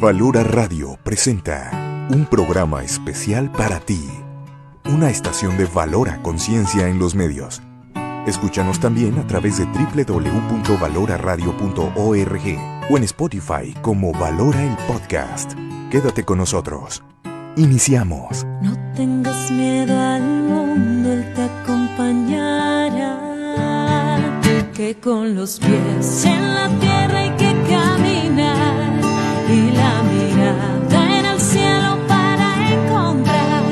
Valora Radio presenta un programa especial para ti, una estación de Valora Conciencia en los medios. Escúchanos también a través de www.valoraradio.org o en Spotify como Valora el Podcast. Quédate con nosotros. Iniciamos. No tengas miedo al mundo, Él te acompañará. Que con los pies en la tierra hay que caminar y la mirada en el cielo para encontrar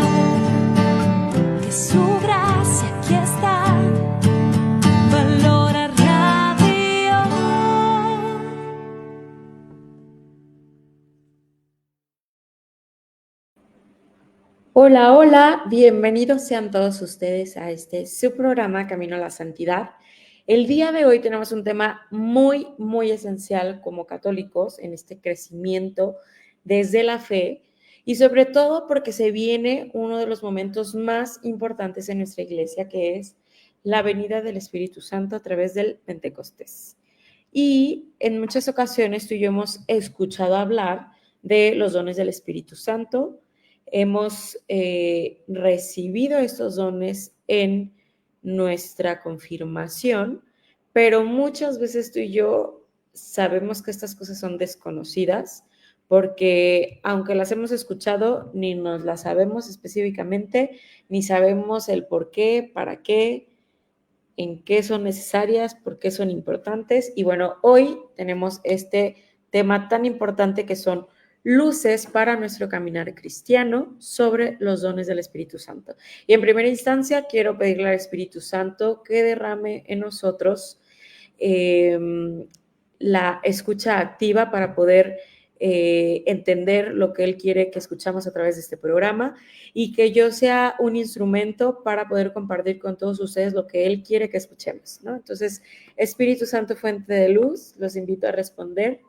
que su gracia aquí está. Valora Radio. Hola, hola, bienvenidos sean todos ustedes a su programa Camino a la Santidad. El día de hoy tenemos un tema muy esencial como católicos en este crecimiento desde la fe y sobre todo porque se viene uno de los momentos más importantes en nuestra iglesia, que es la venida del Espíritu Santo a través del Pentecostés. Y en muchas ocasiones tú y yo hemos escuchado hablar de los dones del Espíritu Santo. Hemos recibido estos dones en nuestra confirmación, pero muchas veces tú y yo sabemos que estas cosas son desconocidas porque aunque las hemos escuchado, ni nos las sabemos específicamente, ni sabemos el por qué, para qué, en qué son necesarias, por qué son importantes. Y bueno, hoy tenemos este tema tan importante que son luces para nuestro caminar cristiano sobre los dones del Espíritu Santo. Y en primera instancia quiero pedirle al Espíritu Santo que derrame en nosotros la escucha activa para poder entender lo que Él quiere que escuchamos a través de este programa y que yo sea un instrumento para poder compartir con todos ustedes lo que Él quiere que escuchemos, ¿no? Entonces, Espíritu Santo, fuente de luz, los invito a responder.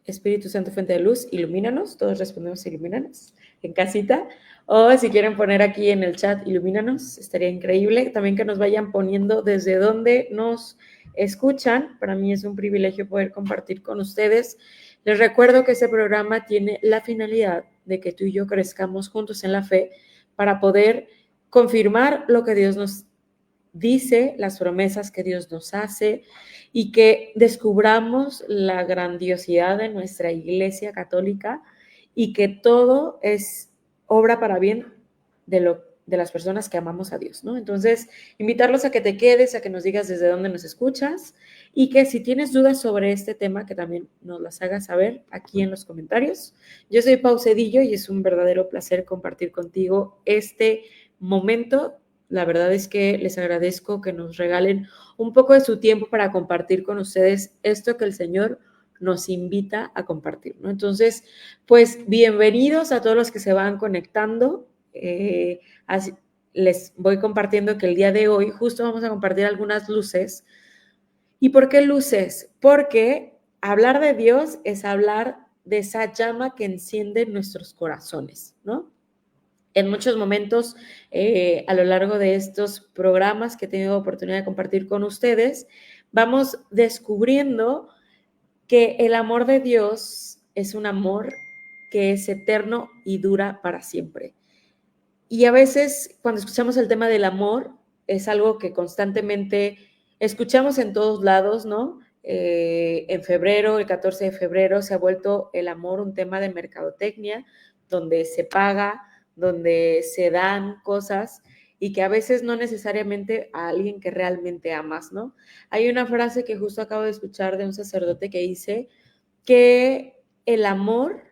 Espíritu Santo, fuente de luz, ilumínanos. Todos respondemos ilumínanos en casita. O si quieren poner aquí en el chat, ilumínanos, estaría increíble. También que nos vayan poniendo desde dónde nos escuchan. Para mí es un privilegio poder compartir con ustedes. Les recuerdo que este programa tiene la finalidad de que tú y yo crezcamos juntos en la fe para poder confirmar lo que Dios nos dice, las promesas que Dios nos hace y que descubramos la grandiosidad de nuestra Iglesia Católica y que todo es obra para bien de las personas que amamos a Dios, ¿no? Entonces, invitarlos a que te quedes, a que nos digas desde dónde nos escuchas y que si tienes dudas sobre este tema, que también nos las hagas saber aquí en los comentarios. Yo soy Pau Cedillo y es un verdadero placer compartir contigo este momento. La verdad es que les agradezco que nos regalen un poco de su tiempo para compartir con ustedes esto que el Señor nos invita a compartir, ¿no? Entonces, pues bienvenidos a todos los que se van conectando. Así, les voy compartiendo que el día de hoy justo vamos a compartir algunas luces. ¿Y por qué luces? Porque hablar de Dios es hablar de esa llama que enciende nuestros corazones, ¿no? En muchos momentos, a lo largo de estos programas que he tenido oportunidad de compartir con ustedes, vamos descubriendo que el amor de Dios es un amor que es eterno y dura para siempre. Y a veces, cuando escuchamos el tema del amor, es algo que constantemente escuchamos en todos lados, ¿no? En febrero, el 14 de febrero, se ha vuelto el amor un tema de mercadotecnia, donde se paga, donde se dan cosas y que a veces no necesariamente a alguien que realmente amas, ¿no? Hay una frase que justo acabo de escuchar de un sacerdote que dice que el amor,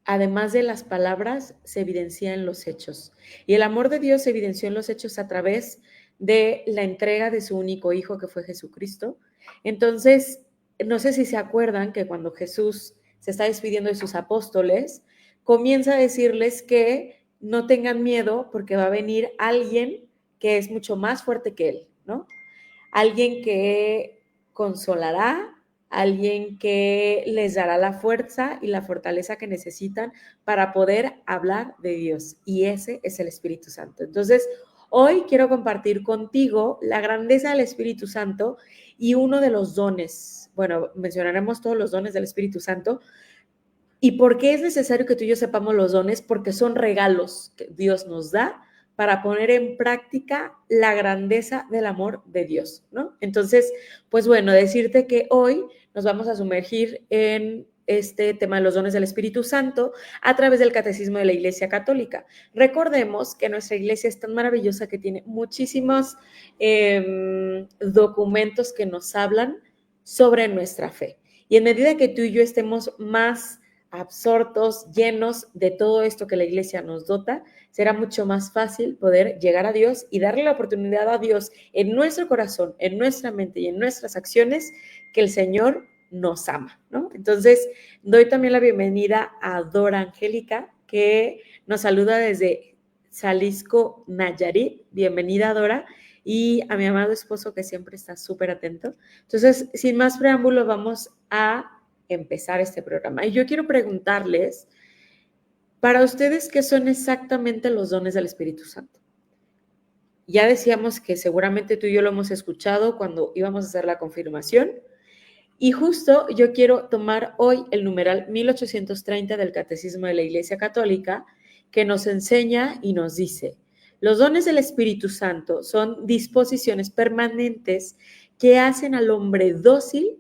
además de las palabras, se evidencia en los hechos. Y el amor de Dios se evidenció en los hechos a través de la entrega de su único hijo, que fue Jesucristo. Entonces, no sé si se acuerdan que cuando Jesús se está despidiendo de sus apóstoles, comienza a decirles que no tengan miedo porque va a venir alguien que es mucho más fuerte que él, ¿no? Alguien que consolará, alguien que les dará la fuerza y la fortaleza que necesitan para poder hablar de Dios. Y ese es el Espíritu Santo. Entonces, Hoy quiero compartir contigo la grandeza del Espíritu Santo y uno de los dones. Bueno, mencionaremos todos los dones del Espíritu Santo. ¿Y por qué es necesario que tú y yo sepamos los dones? Porque son regalos que Dios nos da para poner en práctica la grandeza del amor de Dios, ¿no? Entonces, pues bueno, decirte que hoy nos vamos a sumergir en este tema de los dones del Espíritu Santo a través del Catecismo de la Iglesia Católica. Recordemos que nuestra iglesia es tan maravillosa que tiene muchísimos documentos que nos hablan sobre nuestra fe. Y en medida que tú y yo estemos más absortos, llenos de todo esto que la iglesia nos dota, será mucho más fácil poder llegar a Dios y darle la oportunidad a Dios en nuestro corazón, en nuestra mente y en nuestras acciones que el Señor nos ama, ¿no? Entonces, doy también la bienvenida a Dora Angélica, que nos saluda desde Jalisco, Nayarit. Bienvenida, Dora. Y a mi amado esposo, que siempre está súper atento. Entonces, sin más preámbulo, vamos a empezar este programa. Y yo quiero preguntarles, para ustedes, ¿qué son exactamente los dones del Espíritu Santo? Ya decíamos que seguramente tú y yo lo hemos escuchado cuando íbamos a hacer la confirmación. Y justo yo quiero tomar hoy el numeral 1830 del Catecismo de la Iglesia Católica, que nos enseña y nos dice: los dones del Espíritu Santo son disposiciones permanentes que hacen al hombre dócil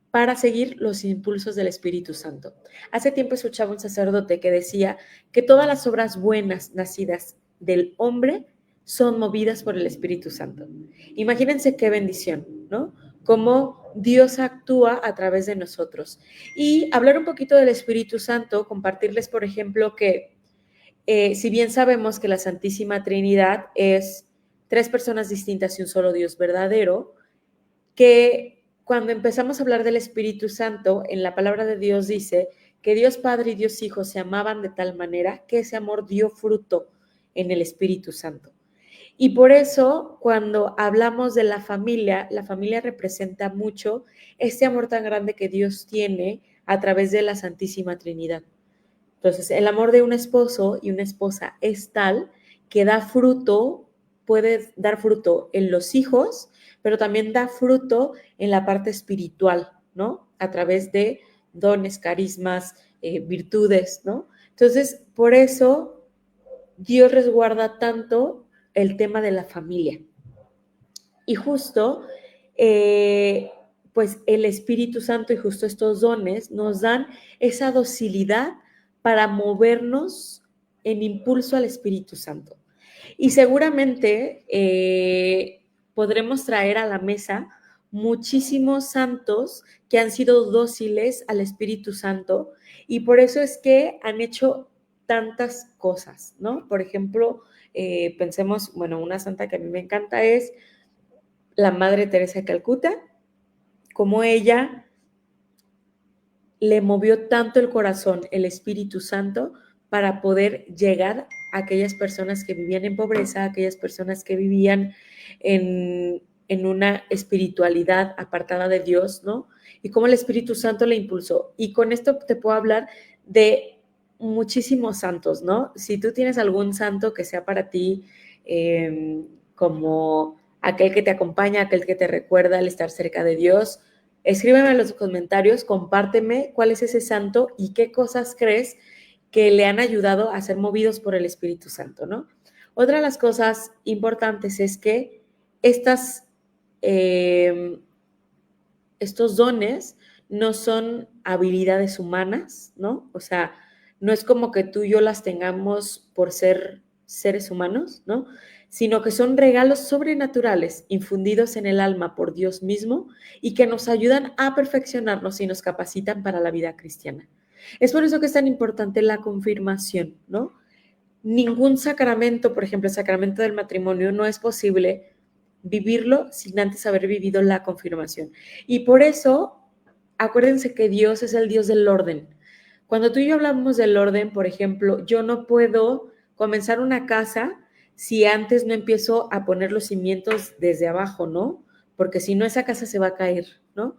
para seguir los impulsos del Espíritu Santo. Hace tiempo escuchaba un sacerdote que decía que todas las obras buenas nacidas del hombre son movidas por el Espíritu Santo. Imagínense qué bendición, ¿no? Cómo Dios actúa a través de nosotros. Y hablar un poquito del Espíritu Santo, compartirles, por ejemplo, que si bien sabemos que la Santísima Trinidad es 3 personas distintas y un solo Dios verdadero, que cuando empezamos a hablar del Espíritu Santo, en la palabra de Dios dice que Dios Padre y Dios Hijo se amaban de tal manera que ese amor dio fruto en el Espíritu Santo. Y por eso, cuando hablamos de la familia representa mucho este amor tan grande que Dios tiene a través de la Santísima Trinidad. Entonces, el amor de un esposo y una esposa es tal que da fruto, puede dar fruto en los hijos, pero también da fruto en la parte espiritual, ¿no? A través de dones, carismas, virtudes, ¿no? Entonces, por eso Dios resguarda tanto el tema de la familia. Y justo, pues el Espíritu Santo y justo estos dones nos dan esa docilidad para movernos en impulso al Espíritu Santo. Y seguramente podremos traer a la mesa muchísimos santos que han sido dóciles al Espíritu Santo y por eso es que han hecho tantas cosas, ¿no? Por ejemplo, pensemos, bueno, una santa que a mí me encanta es la Madre Teresa de Calcuta, como ella le movió tanto el corazón, el Espíritu Santo, para poder llegar a aquellas personas que vivían en pobreza, a aquellas personas que vivían en una espiritualidad apartada de Dios, ¿no? Y cómo el Espíritu Santo le impulsó. Y con esto te puedo hablar de muchísimos santos, ¿no? Si tú tienes algún santo que sea para ti como aquel que te acompaña, aquel que te recuerda el estar cerca de Dios, escríbeme en los comentarios, compárteme cuál es ese santo y qué cosas crees que le han ayudado a ser movidos por el Espíritu Santo, ¿no? Otra de las cosas importantes es que estos dones no son habilidades humanas, ¿no? O sea, no es como que tú y yo las tengamos por ser seres humanos, ¿no? Sino que son regalos sobrenaturales infundidos en el alma por Dios mismo y que nos ayudan a perfeccionarnos y nos capacitan para la vida cristiana. Es por eso que es tan importante la confirmación, ¿no? Ningún sacramento, por ejemplo, el sacramento del matrimonio, no es posible vivirlo sin antes haber vivido la confirmación. Y por eso, acuérdense que Dios es el Dios del orden. Cuando tú y yo hablamos del orden, por ejemplo, yo no puedo comenzar una casa si antes no empiezo a poner los cimientos desde abajo, ¿no? Porque si no, esa casa se va a caer, ¿no?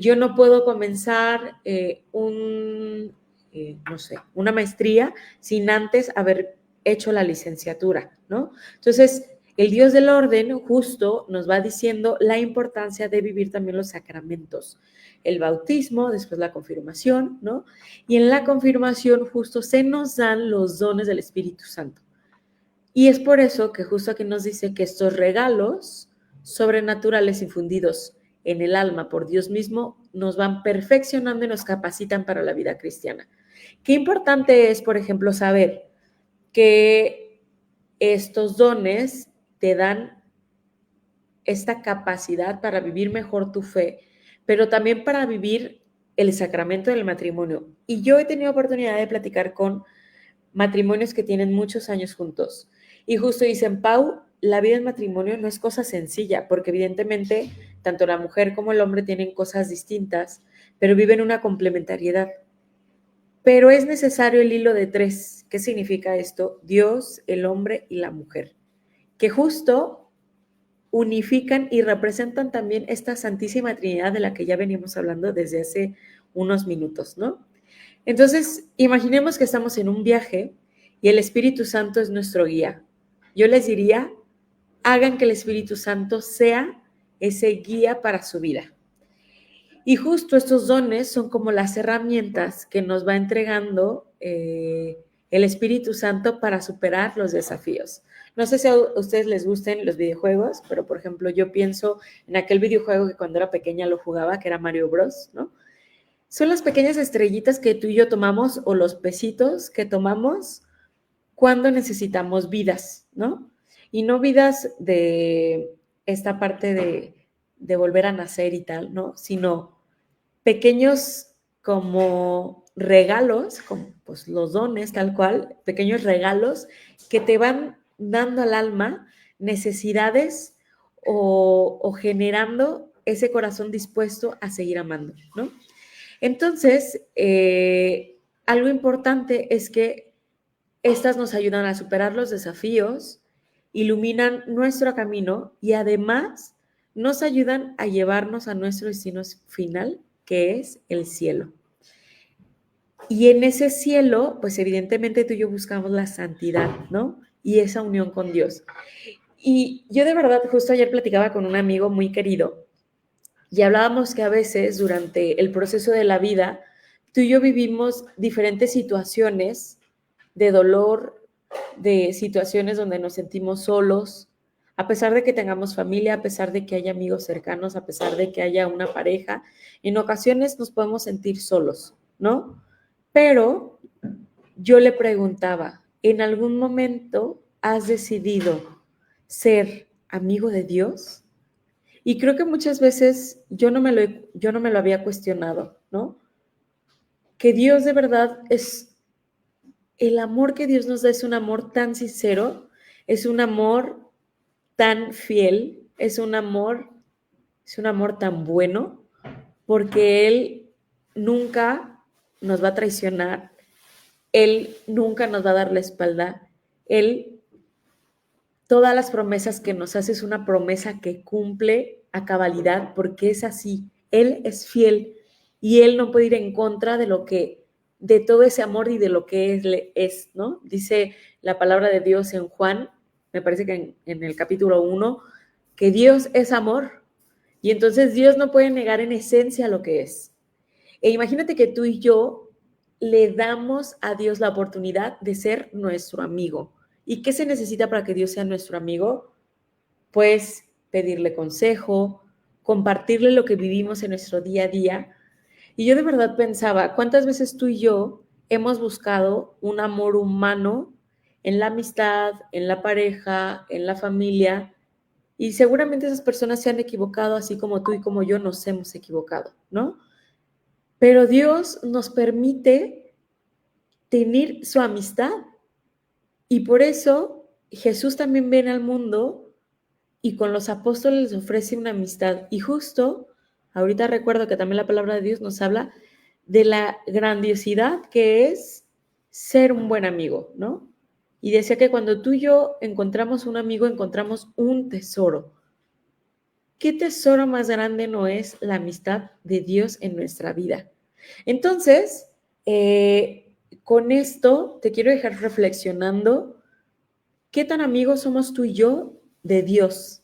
Yo no puedo comenzar no sé, una maestría sin antes haber hecho la licenciatura, ¿no? Entonces, el Dios del orden justo nos va diciendo la importancia de vivir también los sacramentos. El bautismo, después la confirmación, ¿no? Y en la confirmación justo se nos dan los dones del Espíritu Santo. Y es por eso que justo aquí nos dice que estos regalos sobrenaturales infundidos en el alma por Dios mismo nos van perfeccionando y nos capacitan para la vida cristiana. Qué importante es, por ejemplo, saber que estos dones te dan esta capacidad para vivir mejor tu fe, pero también para vivir el sacramento del matrimonio. Y yo he tenido oportunidad de platicar con matrimonios que tienen muchos años juntos. Y justo dicen, Pau, la vida en matrimonio no es cosa sencilla, porque evidentemente tanto la mujer como el hombre tienen cosas distintas, pero viven una complementariedad. Pero es necesario el hilo de tres. ¿Qué significa esto? Dios, el hombre y la mujer, que justo unifican y representan también esta Santísima Trinidad de la que ya veníamos hablando desde hace unos minutos, ¿no? Entonces, imaginemos que estamos en un viaje y el Espíritu Santo es nuestro guía. Yo les diría, hagan que el Espíritu Santo sea ese guía para su vida. Y justo estos dones son como las herramientas que nos va entregando el Espíritu Santo para superar los desafíos. No sé si a ustedes les gusten los videojuegos, pero por ejemplo yo pienso en aquel videojuego que cuando era pequeña lo jugaba, que era Mario Bros, ¿no? Son las pequeñas estrellitas que tú y yo tomamos o los pesitos que tomamos cuando necesitamos vidas, ¿no? Y no vidas de esta parte de volver a nacer y tal, ¿no? Sino pequeños como regalos, como pues los dones tal cual, pequeños regalos que te van dando al alma necesidades o generando ese corazón dispuesto a seguir amando, ¿no? Entonces, algo importante es que estas nos ayudan a superar los desafíos, iluminan nuestro camino y además nos ayudan a llevarnos a nuestro destino final, que es el cielo. Y en ese cielo, pues evidentemente tú y yo buscamos la santidad, ¿no? Y esa unión con Dios. Y yo de verdad, justo ayer platicaba con un amigo muy querido y hablábamos que a veces durante el proceso de la vida, tú y yo vivimos diferentes situaciones de dolor, de situaciones donde nos sentimos solos, a pesar de que tengamos familia, a pesar de que haya amigos cercanos, a pesar de que haya una pareja, en ocasiones nos podemos sentir solos, ¿no? Pero yo le preguntaba, ¿en algún momento has decidido ser amigo de Dios? Y creo que muchas veces yo no me lo había cuestionado, ¿no? Que Dios de verdad es, el amor que Dios nos da es un amor tan sincero, es un amor tan fiel, es un amor tan bueno, porque Él nunca nos va a traicionar, Él nunca nos va a dar la espalda, Él, todas las promesas que nos hace es una promesa que cumple a cabalidad, porque es así, Él es fiel y Él no puede ir en contra de todo ese amor y de lo que Él es, ¿no? Dice la palabra de Dios en Juan, me parece que en el capítulo 1, que Dios es amor y entonces Dios no puede negar en esencia lo que es. E imagínate que tú y yo le damos a Dios la oportunidad de ser nuestro amigo. ¿Y qué se necesita para que Dios sea nuestro amigo? Pues pedirle consejo, compartirle lo que vivimos en nuestro día a día. Y yo de verdad pensaba, ¿cuántas veces tú y yo hemos buscado un amor humano en la amistad, en la pareja, en la familia? Y seguramente esas personas se han equivocado, así como tú y como yo nos hemos equivocado, ¿no? Pero Dios nos permite tener su amistad. Y por eso Jesús también viene al mundo y con los apóstoles les ofrece una amistad. Y justo, ahorita recuerdo que también la palabra de Dios nos habla de la grandiosidad que es ser un buen amigo, ¿no? Y decía que cuando tú y yo encontramos un amigo, encontramos un tesoro. ¿Qué tesoro más grande no es la amistad de Dios en nuestra vida? Entonces, con esto te quiero dejar reflexionando ¿Qué tan amigos somos tú y yo de Dios?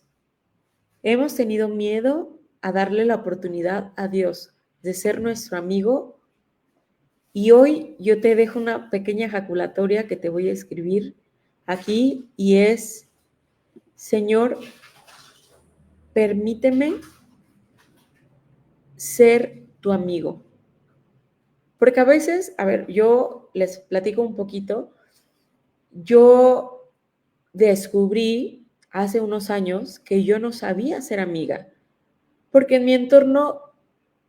¿Hemos tenido miedo a darle la oportunidad a Dios de ser nuestro amigo? Y hoy yo te dejo una pequeña ejaculatoria que te voy a escribir aquí y es: Señor, permíteme ser tu amigo. Porque a veces, a ver, yo les platico un poquito, yo descubrí hace unos años que yo no sabía ser amiga, porque en mi entorno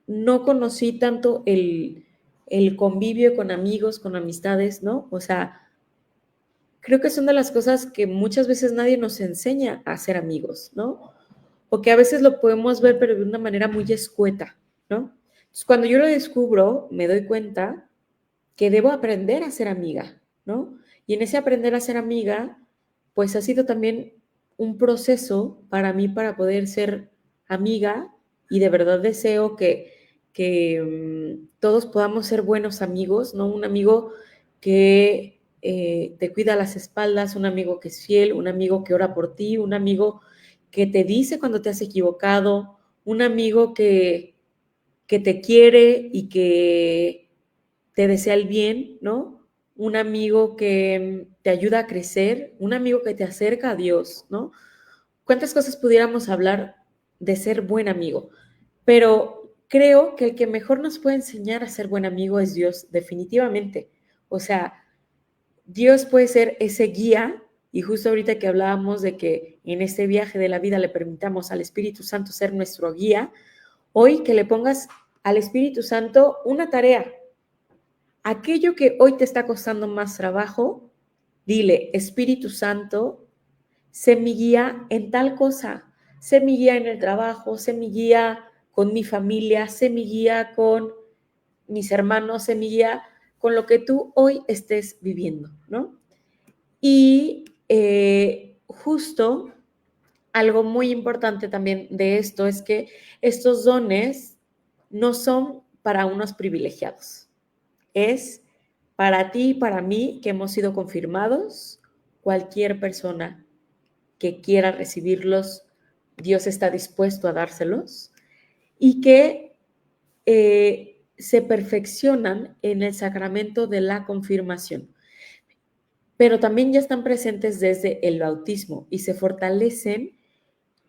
no conocí tanto el convivio con amigos, con amistades, ¿no? O sea, creo que son de las cosas que muchas veces nadie nos enseña a ser amigos, ¿no? O que a veces lo podemos ver, pero de una manera muy escueta, ¿no? Entonces, cuando yo lo descubro, me doy cuenta que debo aprender a ser amiga, ¿no? Y en ese aprender a ser amiga, pues ha sido también un proceso para mí para poder ser amiga y de verdad deseo que todos podamos ser buenos amigos, ¿no? Un amigo que te cuida las espaldas, un amigo que es fiel, un amigo que ora por ti, un amigo que te dice cuando te has equivocado, un amigo que te quiere y que te desea el bien, ¿no? Un amigo que te ayuda a crecer, un amigo que te acerca a Dios, ¿no? ¿Cuántas cosas pudiéramos hablar de ser buen amigo? Pero creo que el que mejor nos puede enseñar a ser buen amigo es Dios, definitivamente. O sea, Dios puede ser ese guía, y justo ahorita que hablábamos de que en este viaje de la vida le permitamos al Espíritu Santo ser nuestro guía, hoy que le pongas al Espíritu Santo una tarea. Aquello que hoy te está costando más trabajo, dile: Espíritu Santo, sé mi guía en tal cosa, sé mi guía en el trabajo, sé mi guía con mi familia, sé mi guía con mis hermanos, sé mi guía con lo que tú hoy estés viviendo, ¿no? Y justo algo muy importante también de esto es que estos dones no son para unos privilegiados, es para ti y para mí que hemos sido confirmados. Cualquier persona que quiera recibirlos, Dios está dispuesto a dárselos, y que se perfeccionan en el sacramento de la confirmación, pero también ya están presentes desde el bautismo y se fortalecen,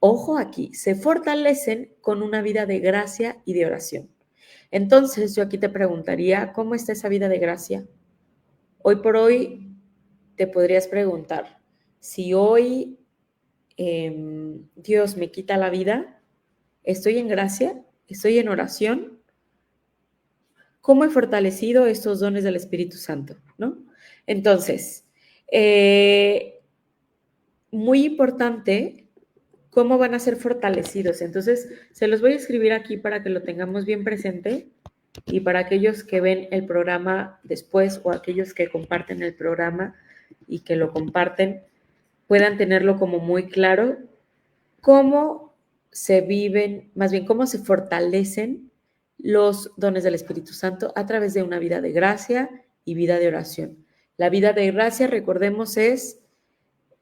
ojo aquí, se fortalecen con una vida de gracia y de oración. Entonces yo aquí te preguntaría: ¿cómo está esa vida de gracia? Hoy por hoy te podrías preguntar: si hoy Dios me quita la vida, ¿estoy en gracia? ¿Estoy en oración? ¿Cómo he fortalecido estos dones del Espíritu Santo? ¿No? Entonces, muy importante, ¿cómo van a ser fortalecidos? Entonces, se los voy a escribir aquí para que lo tengamos bien presente y para aquellos que ven el programa después o aquellos que comparten el programa y que lo comparten, puedan tenerlo como muy claro, cómo se viven, más bien cómo se fortalecen los dones del Espíritu Santo a través de una vida de gracia y vida de oración. La vida de gracia, recordemos, es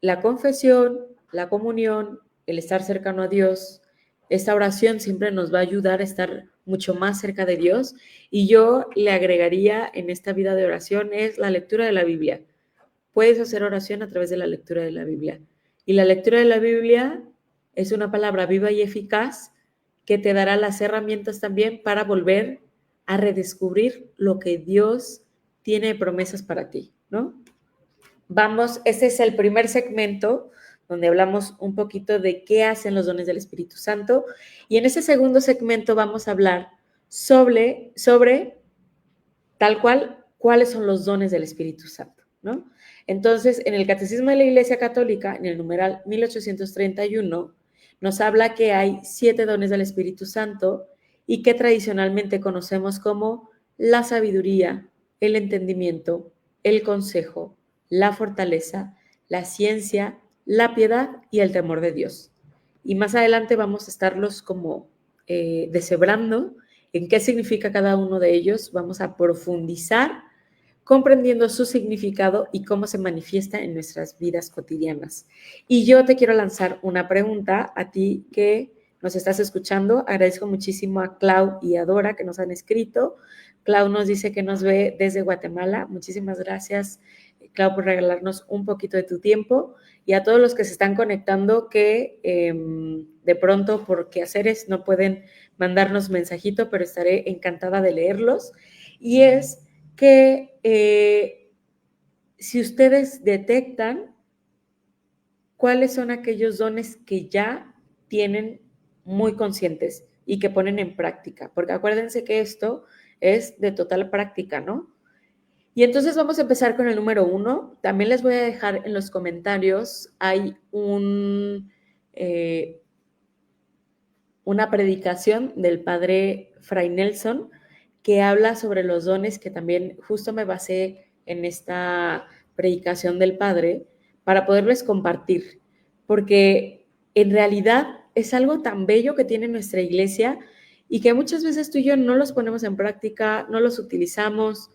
la confesión, la comunión, el estar cercano a Dios. Esta oración siempre nos va a ayudar a estar mucho más cerca de Dios, y yo le agregaría en esta vida de oración es la lectura de la Biblia. Puedes hacer oración a través de la lectura de la Biblia. Y la lectura de la Biblia es una palabra viva y eficaz que te dará las herramientas también para volver a redescubrir lo que Dios tiene de promesas para ti, ¿no? Vamos, ese es el primer segmento donde hablamos un poquito de qué hacen los dones del Espíritu Santo. Y en ese segundo segmento vamos a hablar sobre tal cual, cuáles son los dones del Espíritu Santo, ¿no? Entonces, en el Catecismo de la Iglesia Católica, en el numeral 1831, nos habla que hay 7 dones del Espíritu Santo y que tradicionalmente conocemos como la sabiduría, el entendimiento, el consejo, la fortaleza, la ciencia, la piedad y el temor de Dios. Y más adelante vamos a estarlos como deshebrando en qué significa cada uno de ellos. Vamos a profundizar comprendiendo su significado y cómo se manifiesta en nuestras vidas cotidianas. Y yo te quiero lanzar una pregunta a ti que nos estás escuchando. Agradezco muchísimo a Clau y a Dora que nos han escrito. Clau nos dice que nos ve desde Guatemala. Muchísimas gracias, Clau, por regalarnos un poquito de tu tiempo. Y a todos los que se están conectando que de pronto por quehaceres no pueden mandarnos mensajito, pero estaré encantada de leerlos. Y es que si ustedes detectan cuáles son aquellos dones que ya tienen muy conscientes y que ponen en práctica, porque acuérdense que esto es de total práctica, ¿no? Y entonces vamos a empezar con el número 1. También les voy a dejar en los comentarios, hay una predicación del padre Fray Nelson que habla sobre los dones, que también justo me basé en esta predicación del padre para poderles compartir, porque en realidad es algo tan bello que tiene nuestra iglesia y que muchas veces tú y yo no los ponemos en práctica, no los utilizamos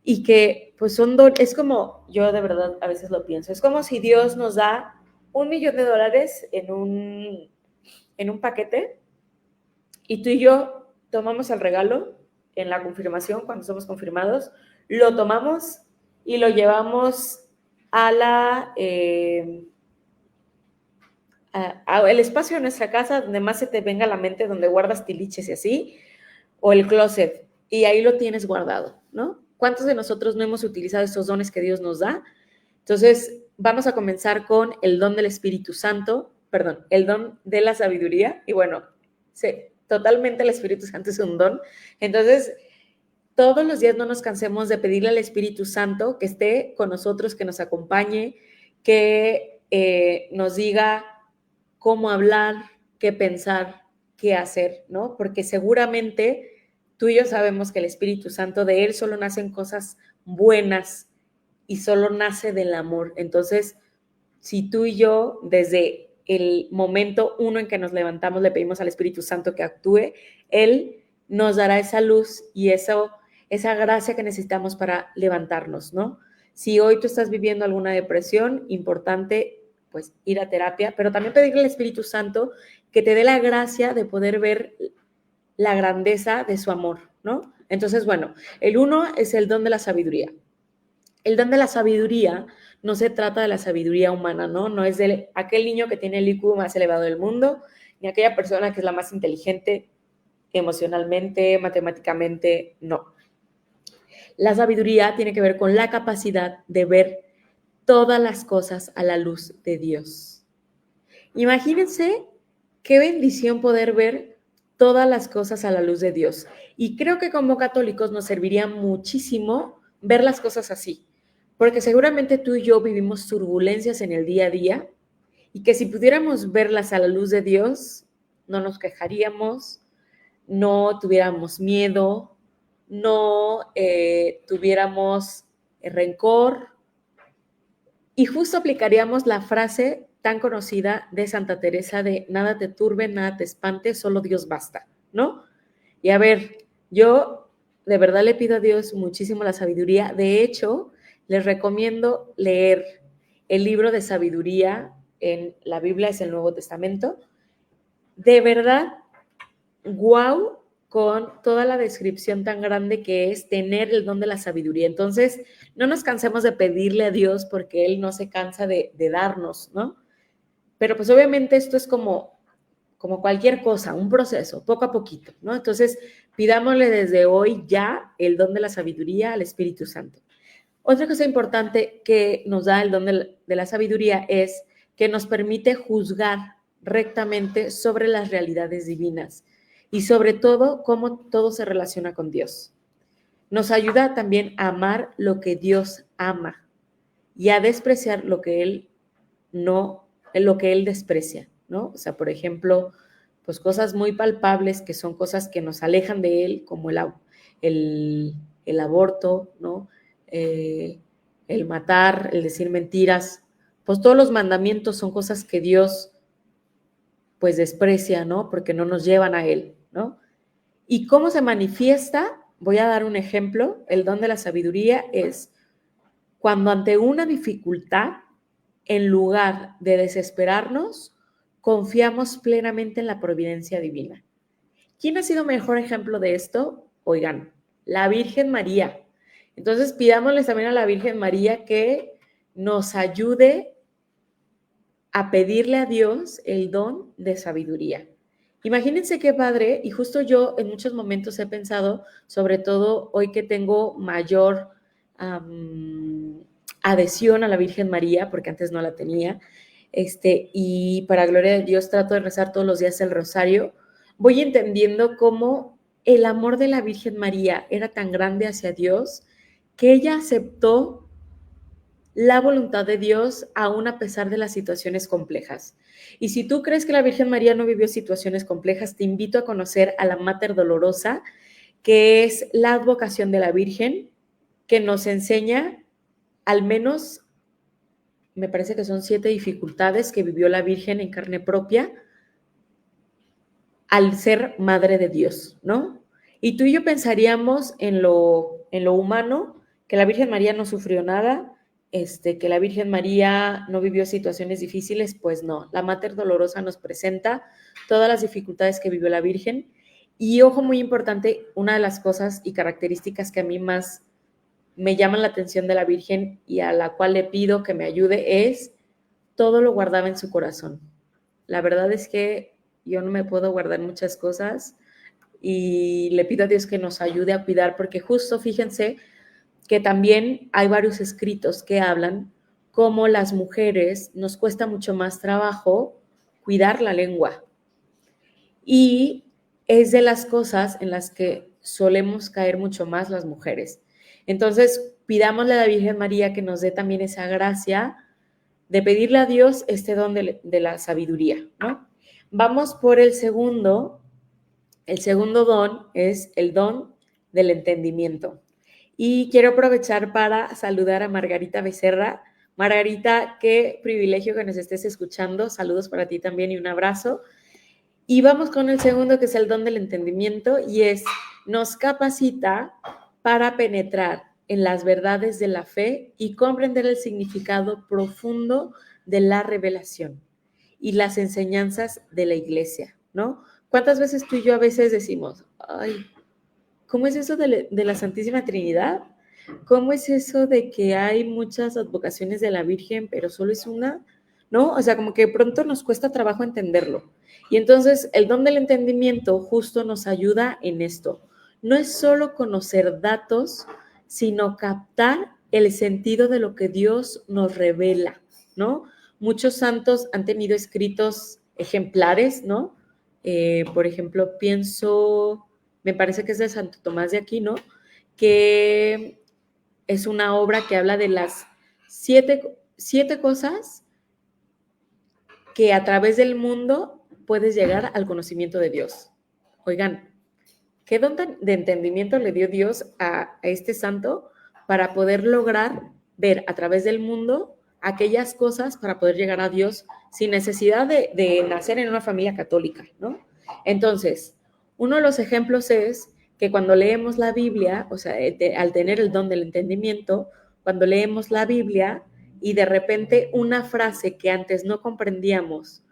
y que pues son dones. Es como, yo de verdad a veces lo pienso, es como si Dios nos da $1,000,000 en un paquete y tú y yo tomamos el regalo en la confirmación, cuando somos confirmados, lo tomamos y lo llevamos a el espacio de nuestra casa donde más se te venga a la mente, donde guardas tiliches y así, o el closet, y ahí lo tienes guardado, ¿no? ¿Cuántos de nosotros no hemos utilizado estos dones que Dios nos da? Entonces, vamos a comenzar con el don del Espíritu Santo, perdón, el don de la sabiduría, y bueno, sí, totalmente el Espíritu Santo es un don. Entonces, todos los días no nos cansemos de pedirle al Espíritu Santo que esté con nosotros, que nos acompañe, que nos diga cómo hablar, qué pensar, qué hacer, ¿no? Porque seguramente tú y yo sabemos que el Espíritu Santo, de él solo nacen cosas buenas y solo nace del amor. Entonces, si tú y yo desde el momento 1 en que nos levantamos le pedimos al Espíritu Santo que actúe, él nos dará esa luz y esa gracia que necesitamos para levantarnos, ¿no? Si hoy tú estás viviendo alguna depresión, importante pues ir a terapia, pero también pedirle al Espíritu Santo que te dé la gracia de poder ver la grandeza de su amor, ¿no? Entonces, bueno, el 1 es el don de la sabiduría. El don de la sabiduría no se trata de la sabiduría humana, ¿no? No es de aquel niño que tiene el IQ más elevado del mundo, ni aquella persona que es la más inteligente emocionalmente, matemáticamente, no. La sabiduría tiene que ver con la capacidad de ver todas las cosas a la luz de Dios. Imagínense qué bendición poder ver todas las cosas a la luz de Dios. Y creo que como católicos nos serviría muchísimo ver las cosas así, porque seguramente tú y yo vivimos turbulencias en el día a día y que si pudiéramos verlas a la luz de Dios, no nos quejaríamos, no tuviéramos miedo, no tuviéramos rencor y justo aplicaríamos la frase tan conocida de Santa Teresa de nada te turbe, nada te espante, solo Dios basta, ¿no? Y a ver, yo de verdad le pido a Dios muchísimo la sabiduría. De hecho, les recomiendo leer el libro de sabiduría en la Biblia, es el Nuevo Testamento. De verdad, guau, con toda la descripción tan grande que es tener el don de la sabiduría. Entonces, no nos cansemos de pedirle a Dios porque Él no se cansa de darnos, ¿no? Pero pues obviamente esto es como cualquier cosa, un proceso, poco a poquito, ¿no? Entonces, pidámosle desde hoy ya el don de la sabiduría al Espíritu Santo. Otra cosa importante que nos da el don de la sabiduría es que nos permite juzgar rectamente sobre las realidades divinas y sobre todo cómo todo se relaciona con Dios. Nos ayuda también a amar lo que Dios ama y a despreciar lo que Él desprecia, ¿no? O sea, por ejemplo, pues cosas muy palpables que son cosas que nos alejan de Él, como el aborto, ¿no? El matar, el decir mentiras, pues todos los mandamientos son cosas que Dios pues desprecia, ¿no? Porque no nos llevan a Él, ¿no? ¿Y cómo se manifiesta? voy a dar un ejemplo. El don de la sabiduría es cuando ante una dificultad, en lugar de desesperarnos, confiamos plenamente en la providencia divina. ¿Quién ha sido mejor ejemplo de esto? Oigan, la Virgen María. Entonces pidámosles también a la Virgen María que nos ayude a pedirle a Dios el don de sabiduría. Imagínense qué padre, y justo yo en muchos momentos he pensado, sobre todo hoy que tengo mayor adhesión a la Virgen María, porque antes no la tenía, y para gloria de Dios trato de rezar todos los días el rosario, voy entendiendo cómo el amor de la Virgen María era tan grande hacia Dios que ella aceptó la voluntad de Dios aún a pesar de las situaciones complejas. Y si tú crees que la Virgen María no vivió situaciones complejas, te invito a conocer a la Mater Dolorosa, que es la advocación de la Virgen, que nos enseña al menos, me parece que son 7 dificultades que vivió la Virgen en carne propia al ser madre de Dios, ¿no? Y tú y yo pensaríamos en lo humano, que la Virgen María no sufrió nada, que la Virgen María no vivió situaciones difíciles, pues no. La Mater Dolorosa nos presenta todas las dificultades que vivió la Virgen. Y ojo, muy importante, una de las cosas y características que a mí más me llaman la atención de la Virgen y a la cual le pido que me ayude es todo lo guardaba en su corazón. La verdad es que yo no me puedo guardar muchas cosas y le pido a Dios que nos ayude a cuidar, porque justo fíjense que también hay varios escritos que hablan cómo las mujeres nos cuesta mucho más trabajo cuidar la lengua. Y es de las cosas en las que solemos caer mucho más las mujeres. Entonces, pidámosle a la Virgen María que nos dé también esa gracia de pedirle a Dios este don de la sabiduría, ¿no? Vamos por el segundo. El segundo don es el don del entendimiento. Y quiero aprovechar para saludar a Margarita Becerra. Margarita, qué privilegio que nos estés escuchando. Saludos para ti también y un abrazo. Y vamos con el segundo, que es el don del entendimiento, y nos capacita para penetrar en las verdades de la fe y comprender el significado profundo de la revelación y las enseñanzas de la iglesia, ¿no? ¿Cuántas veces tú y yo a veces decimos, ay, ¿cómo es eso de la Santísima Trinidad? ¿Cómo es eso de que hay muchas advocaciones de la Virgen, pero solo es una? ¿No? O sea, como que de pronto nos cuesta trabajo entenderlo. Y entonces el don del entendimiento justo nos ayuda en esto. No es solo conocer datos, sino captar el sentido de lo que Dios nos revela, ¿no? Muchos santos han tenido escritos ejemplares, ¿no? Por ejemplo, me parece que es de Santo Tomás de Aquino, que es una obra que habla de las siete cosas que a través del mundo puedes llegar al conocimiento de Dios. Oigan, ¿qué don de entendimiento le dio Dios a este santo para poder lograr ver a través del mundo aquellas cosas para poder llegar a Dios sin necesidad de nacer en una familia católica, ¿no? Entonces, uno de los ejemplos es que cuando leemos la Biblia, o sea, al tener el don del entendimiento, cuando leemos la Biblia y de repente una frase que antes no comprendíamos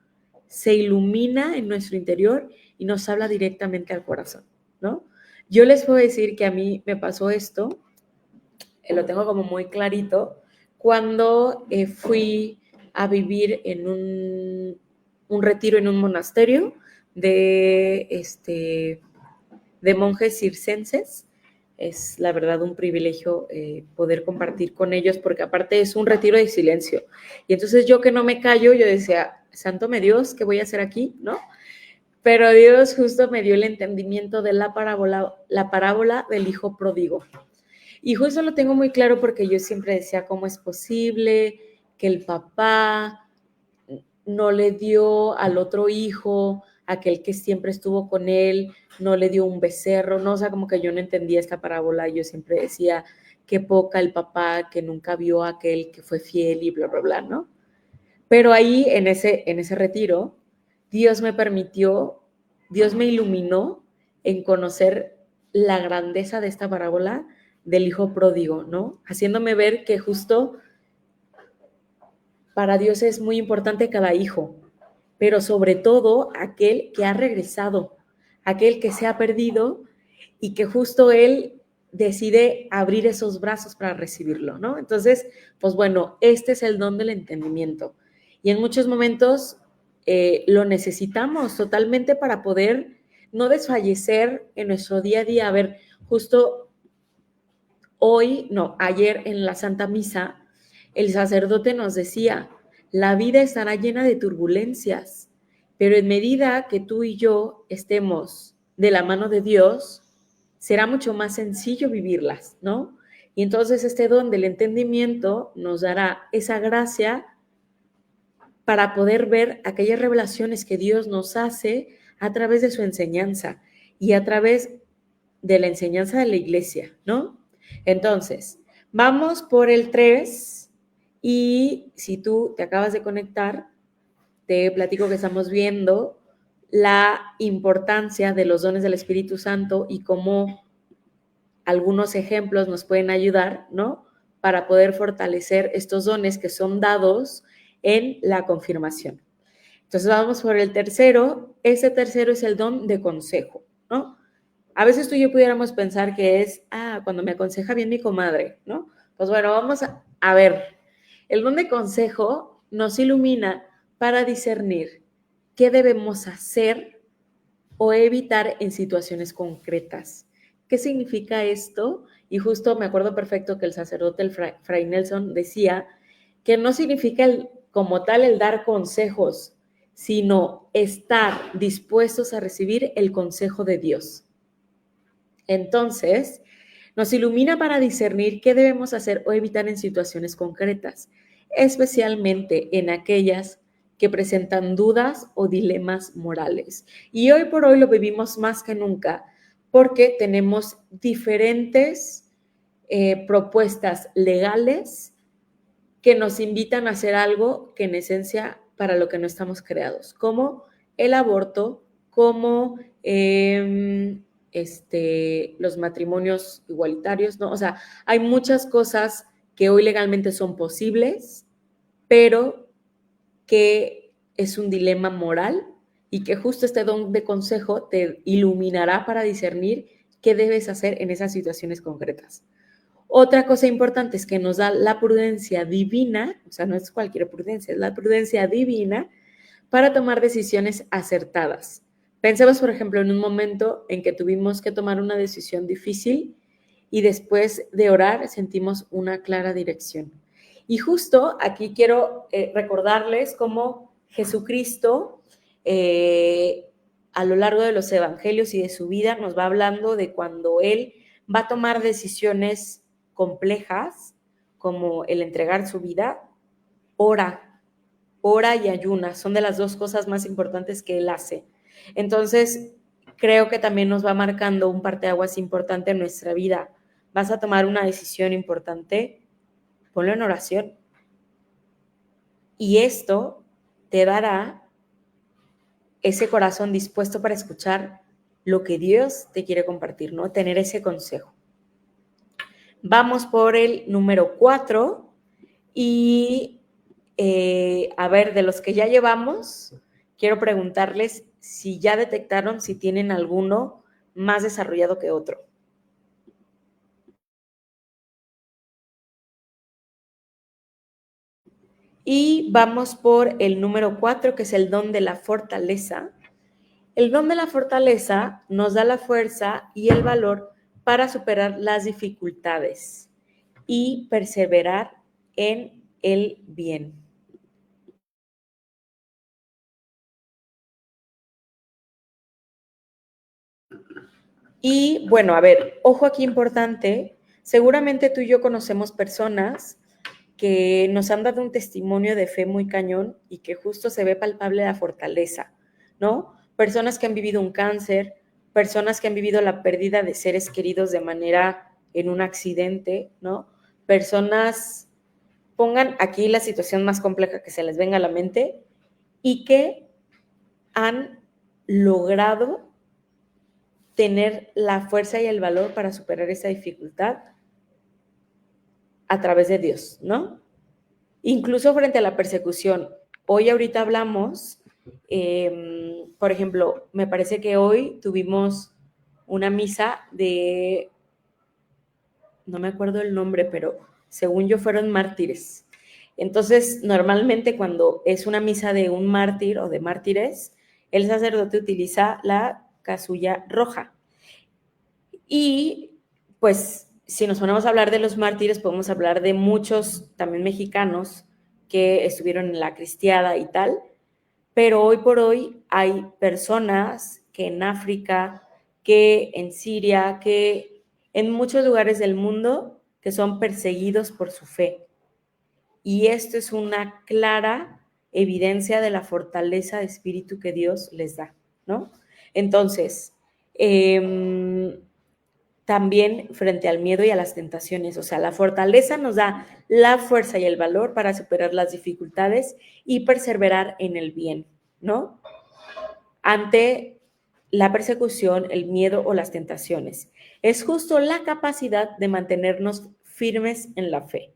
se ilumina en nuestro interior y nos habla directamente al corazón, ¿no? Yo les puedo decir que a mí me pasó esto, lo tengo como muy clarito, cuando fui a vivir en un retiro en un monasterio de monjes circenses. Es la verdad un privilegio poder compartir con ellos, porque aparte es un retiro de silencio. Y entonces yo que no me callo, yo decía, santo me Dios, ¿qué voy a hacer aquí? ¿No? Pero Dios justo me dio el entendimiento de la parábola del hijo pródigo. Y justo lo tengo muy claro porque yo siempre decía, ¿cómo es posible que el papá no le dio al otro hijo, aquel que siempre estuvo con él, no le dio un becerro? No, o sea, como que yo no entendía esta parábola. Yo siempre decía, qué poca el papá que nunca vio a aquel que fue fiel y bla, bla, bla, ¿no? Pero ahí, en ese retiro, Dios me iluminó en conocer la grandeza de esta parábola del hijo pródigo, ¿no? Haciéndome ver que justo para Dios es muy importante cada hijo, pero sobre todo aquel que ha regresado, aquel que se ha perdido y que justo Él decide abrir esos brazos para recibirlo, ¿no? Entonces, pues bueno, este es el don del entendimiento. Y en muchos momentos lo necesitamos totalmente para poder no desfallecer en nuestro día a día. A ver, justo ayer en la Santa Misa, el sacerdote nos decía, la vida estará llena de turbulencias, pero en medida que tú y yo estemos de la mano de Dios, será mucho más sencillo vivirlas, ¿no? Y entonces este don del entendimiento nos dará esa gracia para poder ver aquellas revelaciones que Dios nos hace a través de su enseñanza y a través de la enseñanza de la iglesia, ¿no? Entonces, vamos por el 3 y si tú te acabas de conectar, te platico que estamos viendo la importancia de los dones del Espíritu Santo y cómo algunos ejemplos nos pueden ayudar, ¿no? Para poder fortalecer estos dones que son dados en la confirmación. Entonces vamos por el tercero. Ese tercero es el don de consejo, ¿no? A veces tú y yo pudiéramos pensar que es, cuando me aconseja bien mi comadre, ¿no? Pues bueno, vamos a ver. El don de consejo nos ilumina para discernir qué debemos hacer o evitar en situaciones concretas. ¿Qué significa esto? Y justo me acuerdo perfecto que el sacerdote, el Fray Nelson, decía que no significa como tal el dar consejos, sino estar dispuestos a recibir el consejo de Dios. Entonces, nos ilumina para discernir qué debemos hacer o evitar en situaciones concretas, especialmente en aquellas que presentan dudas o dilemas morales. Y hoy por hoy lo vivimos más que nunca porque tenemos diferentes propuestas legales que nos invitan a hacer algo que en esencia para lo que no estamos creados, como el aborto, como los matrimonios igualitarios, ¿no? O sea, hay muchas cosas que hoy legalmente son posibles, pero que es un dilema moral y que justo este don de consejo te iluminará para discernir qué debes hacer en esas situaciones concretas. Otra cosa importante es que nos da la prudencia divina, o sea, no es cualquier prudencia, es la prudencia divina para tomar decisiones acertadas. Pensemos, por ejemplo, en un momento en que tuvimos que tomar una decisión difícil y después de orar sentimos una clara dirección. Y justo aquí quiero recordarles cómo Jesucristo a lo largo de los evangelios y de su vida nos va hablando de cuando Él va a tomar decisiones complejas, como el entregar su vida, ora y ayuna, son de las dos cosas más importantes que Él hace. Entonces, creo que también nos va marcando un parteaguas importante en nuestra vida. Vas a tomar una decisión importante, ponlo en oración. Y esto te dará ese corazón dispuesto para escuchar lo que Dios te quiere compartir, ¿no? Tener ese consejo. Vamos por el número 4 y a ver, de los que ya llevamos, quiero preguntarles si ya detectaron si tienen alguno más desarrollado que otro. Y vamos por el número 4, que es el don de la fortaleza. El don de la fortaleza nos da la fuerza y el valor para superar las dificultades y perseverar en el bien. Y bueno, a ver, ojo aquí importante, seguramente tú y yo conocemos personas que nos han dado un testimonio de fe muy cañón y que justo se ve palpable la fortaleza, ¿no? Personas que han vivido un cáncer, personas que han vivido la pérdida de seres queridos de manera en un accidente, ¿no? Personas, pongan aquí la situación más compleja que se les venga a la mente y que han logrado tener la fuerza y el valor para superar esa dificultad a través de Dios, ¿no? Incluso frente a la persecución. Hoy ahorita hablamos, por ejemplo, me parece que hoy tuvimos una misa de, no me acuerdo el nombre, pero según yo fueron mártires. Entonces, normalmente cuando es una misa de un mártir o de mártires, el sacerdote utiliza la casulla roja. Y pues si nos ponemos a hablar de los mártires, podemos hablar de muchos también mexicanos que estuvieron en la cristiada y tal, pero hoy por hoy hay personas que en África, que en Siria, que en muchos lugares del mundo que son perseguidos por su fe. Y esto es una clara evidencia de la fortaleza de espíritu que Dios les da, ¿no? Entonces, también frente al miedo y a las tentaciones, o sea, la fortaleza nos da la fuerza y el valor para superar las dificultades y perseverar en el bien, ¿no? Ante la persecución, el miedo o las tentaciones. Es justo la capacidad de mantenernos firmes en la fe.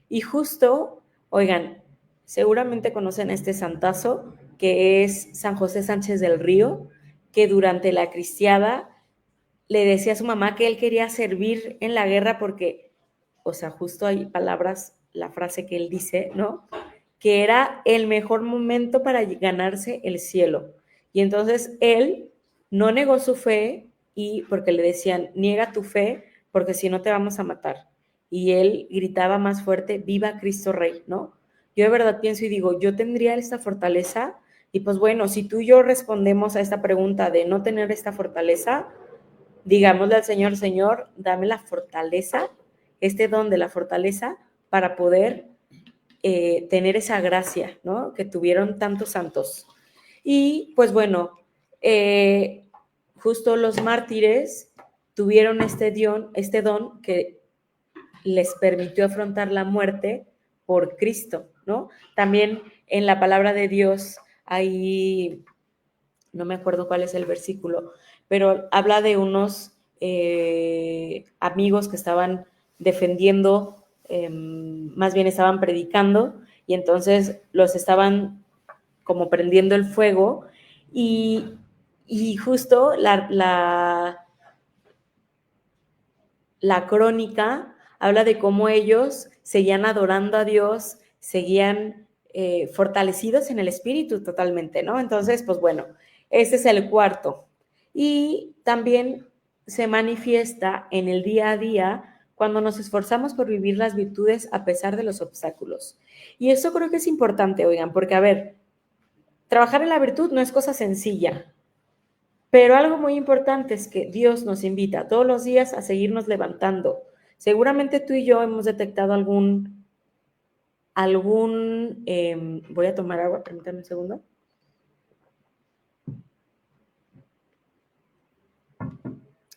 Y justo, oigan, seguramente conocen este santazo, que es San José Sánchez del Río, que durante la cristiada le decía a su mamá que él quería servir en la guerra porque, o sea, justo hay palabras, la frase que él dice, ¿no? Que era el mejor momento para ganarse el cielo. Y entonces él no negó su fe y porque le decían, niega tu fe porque si no te vamos a matar. Y él gritaba más fuerte, viva Cristo Rey, ¿no? Yo de verdad pienso y digo, yo tendría esta fortaleza y pues bueno, si tú y yo respondemos a esta pregunta de no tener esta fortaleza, digámosle al Señor, Señor, dame la fortaleza, este don de la fortaleza para poder tener esa gracia, ¿no? Que tuvieron tantos santos. Y pues bueno, justo los mártires tuvieron este don que les permitió afrontar la muerte por Cristo, ¿no? También en la palabra de Dios hay, no me acuerdo cuál es el versículo, pero habla de unos amigos que estaban defendiendo, más bien estaban predicando, y entonces los estaban como prendiendo el fuego, y justo la crónica habla de cómo ellos seguían adorando a Dios, seguían fortalecidos en el espíritu totalmente, ¿no? Entonces, pues bueno, ese es el cuarto. Y también se manifiesta en el día a día cuando nos esforzamos por vivir las virtudes a pesar de los obstáculos. Y eso creo que es importante, oigan, porque a ver, trabajar en la virtud no es cosa sencilla, pero algo muy importante es que Dios nos invita todos los días a seguirnos levantando. Seguramente tú y yo hemos detectado voy a tomar agua, permítanme un segundo.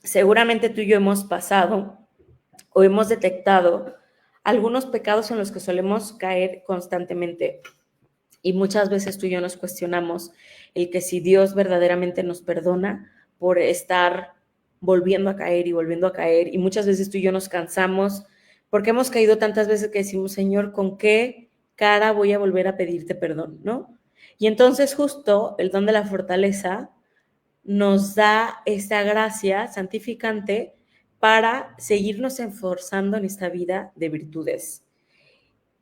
Seguramente tú y yo hemos pasado o hemos detectado algunos pecados en los que solemos caer constantemente. Y muchas veces tú y yo nos cuestionamos el que si Dios verdaderamente nos perdona por estar volviendo a caer y volviendo a caer. Y muchas veces tú y yo nos cansamos porque hemos caído tantas veces que decimos, Señor, ¿con qué cara voy a volver a pedirte perdón? ¿No? Y entonces justo el don de la fortaleza nos da esta gracia santificante para seguirnos esforzando en esta vida de virtudes,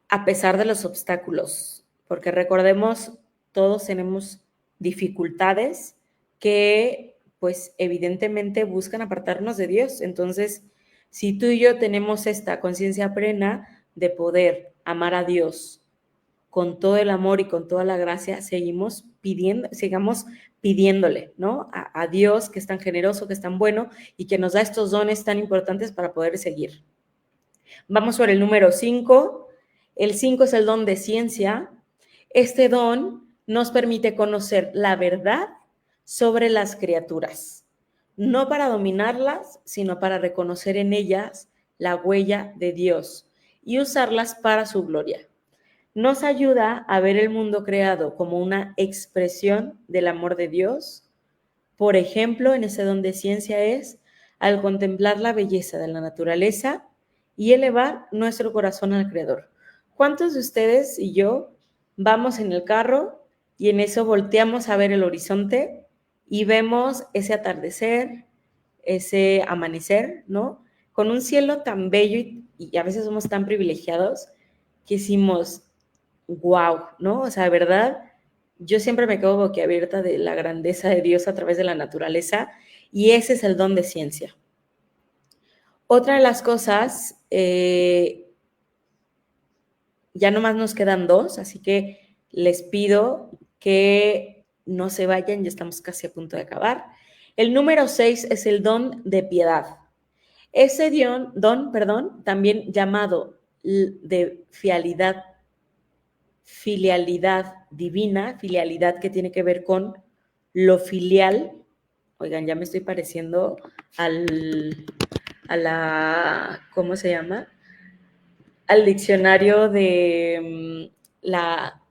a pesar de los obstáculos, porque recordemos, todos tenemos dificultades que, pues, evidentemente buscan apartarnos de Dios. Entonces, si tú y yo tenemos esta conciencia plena de poder amar a Dios con todo el amor y con toda la gracia, sigamos pidiéndole, ¿no? A Dios, que es tan generoso, que es tan bueno y que nos da estos dones tan importantes para poder seguir. Vamos por el número 5. El 5 es el don de ciencia. Este don nos permite conocer la verdad sobre las criaturas, no para dominarlas, sino para reconocer en ellas la huella de Dios y usarlas para su gloria. Nos ayuda a ver el mundo creado como una expresión del amor de Dios, por ejemplo, en ese don de ciencia es al contemplar la belleza de la naturaleza y elevar nuestro corazón al Creador. ¿Cuántos de ustedes y yo vamos en el carro y en eso volteamos a ver el horizonte y vemos ese atardecer, ese amanecer, ¿no? Con un cielo tan bello y a veces somos tan privilegiados que decimos, wow, ¿no? O sea, de verdad, yo siempre me quedo boquiabierta de la grandeza de Dios a través de la naturaleza y ese es el don de ciencia. Otra de las cosas, ya nomás nos quedan 2, así que les pido que no se vayan, ya estamos casi a punto de acabar. El número 6 es el don de piedad. Ese don, también llamado de filialidad divina, filialidad que tiene que ver con lo filial. Oigan, ya me estoy pareciendo a la, ¿cómo se llama? Al diccionario de la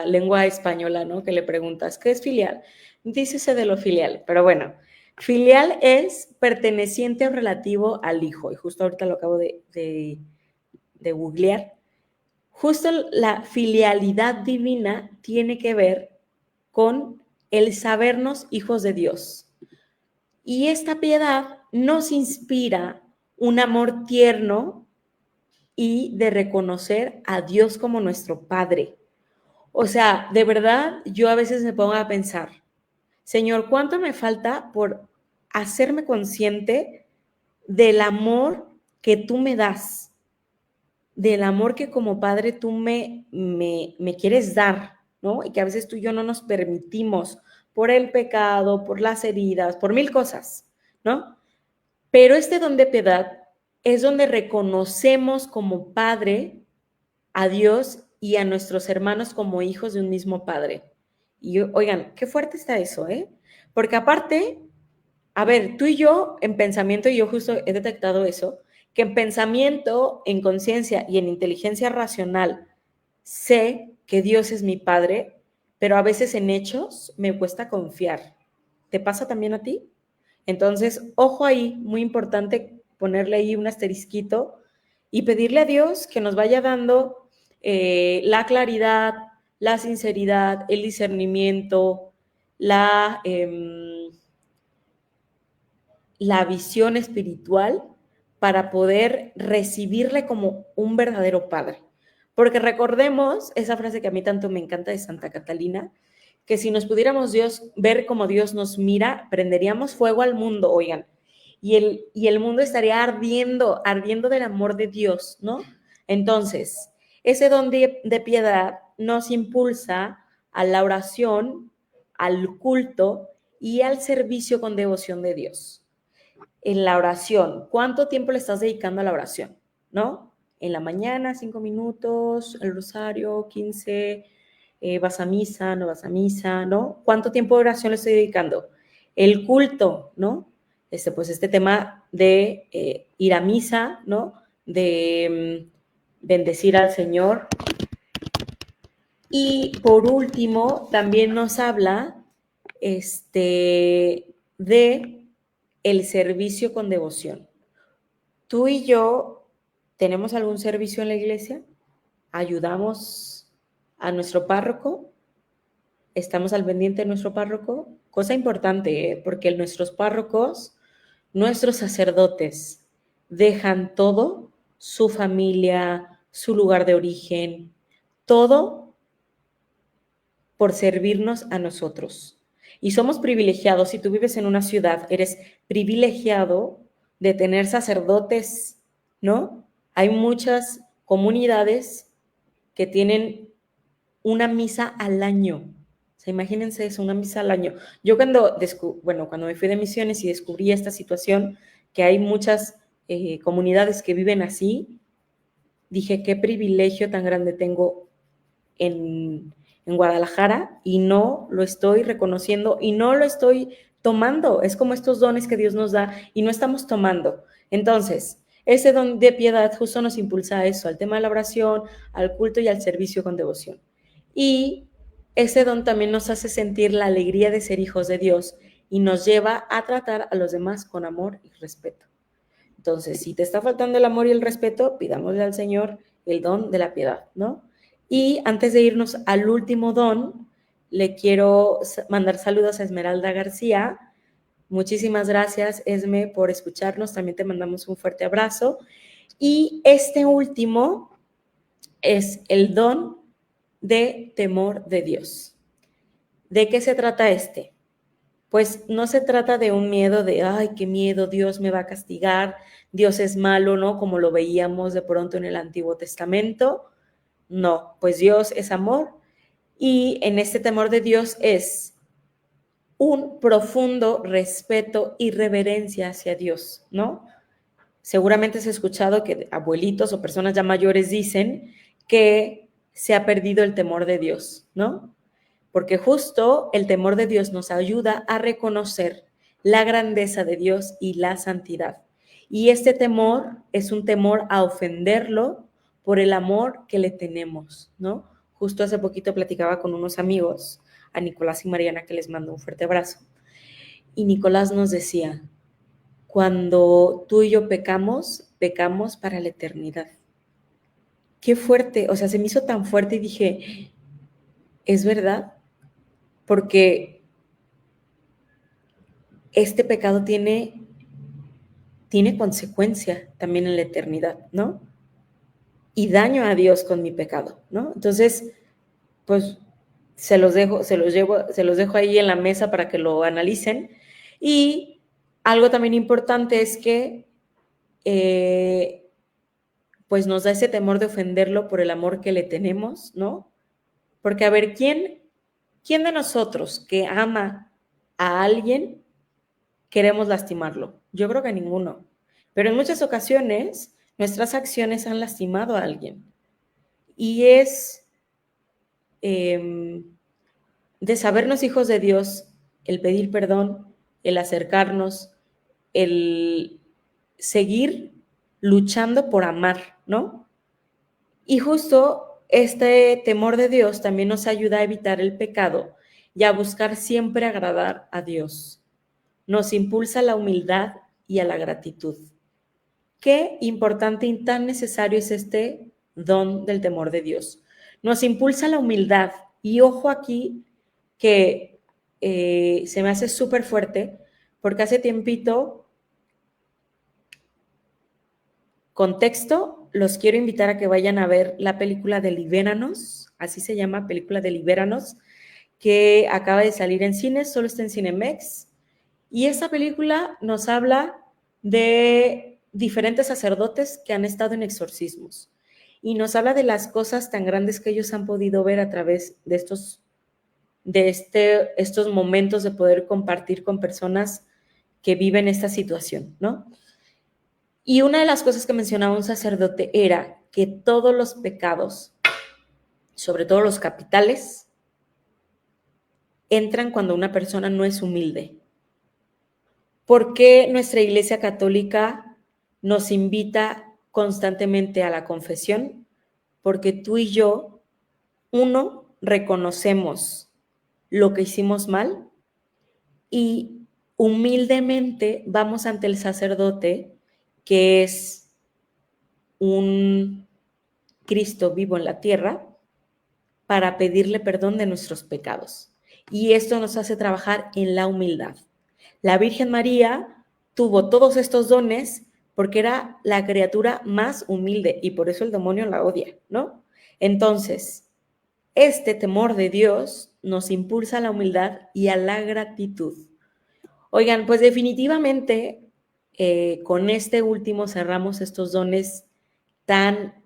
lengua española, ¿no? Que le preguntas, ¿qué es filial? Dícese de lo filial, pero bueno, filial es perteneciente o relativo al hijo, y justo ahorita lo acabo de googlear. Justo la filialidad divina tiene que ver con el sabernos hijos de Dios. Y esta piedad nos inspira un amor tierno y de reconocer a Dios como nuestro Padre. O sea, de verdad, yo a veces me pongo a pensar, Señor, ¿cuánto me falta por hacerme consciente del amor que tú me das? Del amor que como padre tú me quieres dar, ¿no? Y que a veces tú y yo no nos permitimos por el pecado, por las heridas, por 1000 cosas, ¿no? Pero este don de piedad es donde reconocemos como padre a Dios y a nuestros hermanos como hijos de un mismo padre. Y oigan, qué fuerte está eso, ¿eh? Porque aparte, a ver, tú y yo en pensamiento, y yo justo he detectado eso, que en pensamiento, en conciencia y en inteligencia racional sé que Dios es mi Padre, pero a veces en hechos me cuesta confiar. ¿Te pasa también a ti? Entonces, ojo ahí, muy importante ponerle ahí un asterisquito y pedirle a Dios que nos vaya dando la claridad, la sinceridad, el discernimiento, la visión espiritual para poder recibirle como un verdadero padre. Porque recordemos esa frase que a mí tanto me encanta de Santa Catalina, que si nos pudiéramos ver como Dios nos mira, prenderíamos fuego al mundo, oigan, y el mundo estaría ardiendo del amor de Dios, ¿no? Entonces, ese don de piedad nos impulsa a la oración, al culto y al servicio con devoción de Dios. En la oración, ¿cuánto tiempo le estás dedicando a la oración? ¿No? En la mañana, 5 minutos, el rosario, 15, vas a misa, no vas a misa, ¿no? ¿Cuánto tiempo de oración le estoy dedicando? El culto, ¿no? Pues este tema de ir a misa, ¿no? De bendecir al Señor. Y por último, también nos habla de el servicio con devoción. Tú y yo tenemos algún servicio en la iglesia, ayudamos a nuestro párroco, estamos al pendiente de nuestro párroco, cosa importante, porque nuestros párrocos, nuestros sacerdotes, dejan todo, su familia, su lugar de origen, todo por servirnos a nosotros. Y somos privilegiados. Si tú vives en una ciudad, eres privilegiado de tener sacerdotes, ¿no? Hay muchas comunidades que tienen una misa al año. O sea, imagínense eso, una misa al año. Yo cuando me fui de misiones y descubrí esta situación, que hay muchas comunidades que viven así, dije, qué privilegio tan grande tengo en Guadalajara y no lo estoy reconociendo y no lo estoy tomando. Es como estos dones que Dios nos da y no estamos tomando. Entonces, ese don de piedad justo nos impulsa a eso, al tema de la oración, al culto y al servicio con devoción. Y ese don también nos hace sentir la alegría de ser hijos de Dios y nos lleva a tratar a los demás con amor y respeto. Entonces, si te está faltando el amor y el respeto, pidámosle al Señor el don de la piedad, ¿no? Y antes de irnos al último don, le quiero mandar saludos a Esmeralda García. Muchísimas gracias, Esme, por escucharnos. También te mandamos un fuerte abrazo. Y este último es el don de temor de Dios. ¿De qué se trata este? Pues no se trata de un miedo de, ay, qué miedo, Dios me va a castigar, Dios es malo, ¿no? Como lo veíamos de pronto en el Antiguo Testamento. No, pues Dios es amor y en este temor de Dios es un profundo respeto y reverencia hacia Dios, ¿no? Seguramente has escuchado que abuelitos o personas ya mayores dicen que se ha perdido el temor de Dios, ¿no? Porque justo el temor de Dios nos ayuda a reconocer la grandeza de Dios y la santidad. Y este temor es un temor a ofenderlo por el amor que le tenemos, ¿no? Justo hace poquito platicaba con unos amigos, a Nicolás y Mariana, que les mando un fuerte abrazo. Y Nicolás nos decía, cuando tú y yo pecamos, pecamos para la eternidad. Qué fuerte, o sea, se me hizo tan fuerte y dije, ¿es verdad? Porque este pecado tiene consecuencia también en la eternidad, ¿no? Y daño a Dios con mi pecado, ¿no? Entonces, pues se los dejo ahí en la mesa para que lo analicen. Y algo también importante es que pues nos da ese temor de ofenderlo por el amor que le tenemos, ¿no? Porque a ver, ¿quién de nosotros que ama a alguien queremos lastimarlo? Yo creo que ninguno. Pero en muchas ocasiones nuestras acciones han lastimado a alguien. Y es de sabernos hijos de Dios, el pedir perdón, el acercarnos, el seguir luchando por amar, ¿no? Y justo este temor de Dios también nos ayuda a evitar el pecado y a buscar siempre agradar a Dios. Nos impulsa a la humildad y a la gratitud. Qué importante y tan necesario es este don del temor de Dios. Nos impulsa a la humildad. Y ojo aquí que se me hace súper fuerte porque hace tiempito, contexto, los quiero invitar a que vayan a ver la película de Libéranos, así se llama, película de Libéranos, que acaba de salir en cines, solo está en Cinemex. Y esta película nos habla de diferentes sacerdotes que han estado en exorcismos y nos habla de las cosas tan grandes que ellos han podido ver a través de estos momentos de poder compartir con personas que viven esta situación, ¿no? Y una de las cosas que mencionaba un sacerdote era que todos los pecados, sobre todo los capitales, entran cuando una persona no es humilde. ¿Por qué nuestra Iglesia Católica nos invita constantemente a la confesión? Porque tú y yo, uno, reconocemos lo que hicimos mal y humildemente vamos ante el sacerdote, que es un Cristo vivo en la tierra, para pedirle perdón de nuestros pecados. Y esto nos hace trabajar en la humildad. La Virgen María tuvo todos estos dones porque era la criatura más humilde y por eso el demonio la odia, ¿no? Entonces, este temor de Dios nos impulsa a la humildad y a la gratitud. Oigan, pues definitivamente con este último cerramos estos dones tan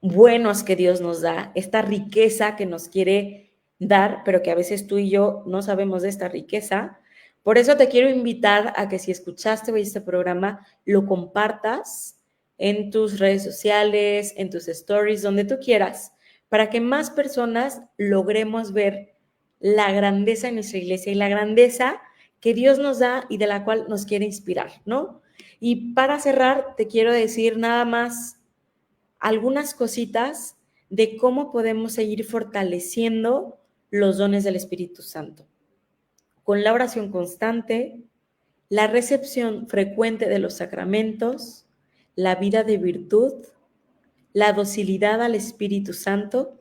buenos que Dios nos da, esta riqueza que nos quiere dar, pero que a veces tú y yo no sabemos de esta riqueza. Por eso te quiero invitar a que si escuchaste hoy este programa, lo compartas en tus redes sociales, en tus stories, donde tú quieras, para que más personas logremos ver la grandeza de nuestra iglesia y la grandeza que Dios nos da y de la cual nos quiere inspirar, ¿no? Y para cerrar, te quiero decir nada más algunas cositas de cómo podemos seguir fortaleciendo los dones del Espíritu Santo. Con la oración constante, la recepción frecuente de los sacramentos, la vida de virtud, la docilidad al Espíritu Santo.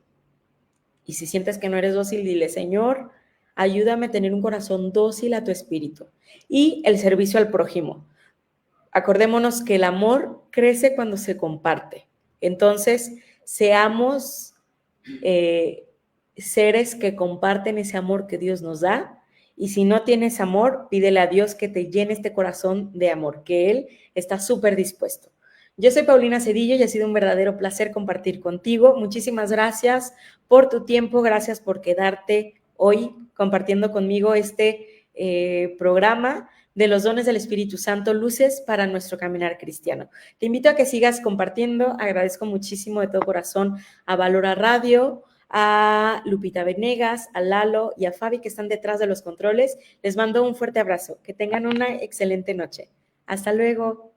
Y si sientes que no eres dócil, dile: Señor, ayúdame a tener un corazón dócil a tu Espíritu. Y el servicio al prójimo. Acordémonos que el amor crece cuando se comparte. Entonces, seamos seres que comparten ese amor que Dios nos da. Y si no tienes amor, pídele a Dios que te llene este corazón de amor, que Él está súper dispuesto. Yo soy Paulina Cedillo y ha sido un verdadero placer compartir contigo. Muchísimas gracias por tu tiempo, gracias por quedarte hoy compartiendo conmigo este programa de los dones del Espíritu Santo, luces para nuestro caminar cristiano. Te invito a que sigas compartiendo. Agradezco muchísimo de todo corazón a Valora Radio, a Lupita Venegas, a Lalo y a Fabi, que están detrás de los controles. Les mando un fuerte abrazo. Que tengan una excelente noche. Hasta luego.